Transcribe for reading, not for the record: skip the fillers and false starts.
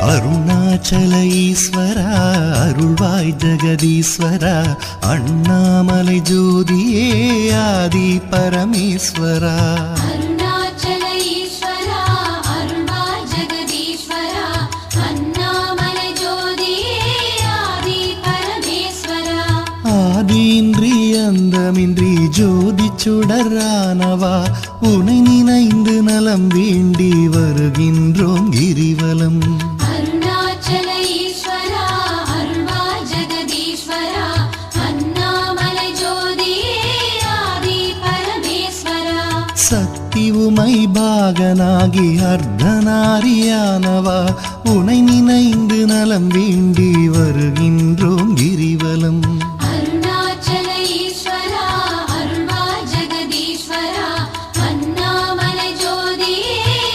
அருணாச்சல ஈஸ்வரா அருள்வாய் ஜெகதீஸ்வரா அண்ணாமலை ஜோதியே ஆதி பரமேஸ்வரா. அருணாச்சல ஈஸ்வரா அருள்வாய் ஜெகதீஸ்வரா அண்ணாமலை ஜோதியே ஆதி பரமேஸ்வரா. ஆதியின்றி அந்தமின்றி ஜோதி சுடரானவா உனை நினைந்து நலம் வேண்டி வருகின்றோம் கிரிவலம். அருணாச்சல ஈஸ்வரா அருள்வாய் ஜெகதீஸ்வரா அண்ணாமலை ஜோதியே ஆதி பரமேஸ்வரா. சக்தி உமை பாகனாகி அர்த்தநாரியானவா உனை நினைந்து நலம் வேண்டி வருகின்றோம்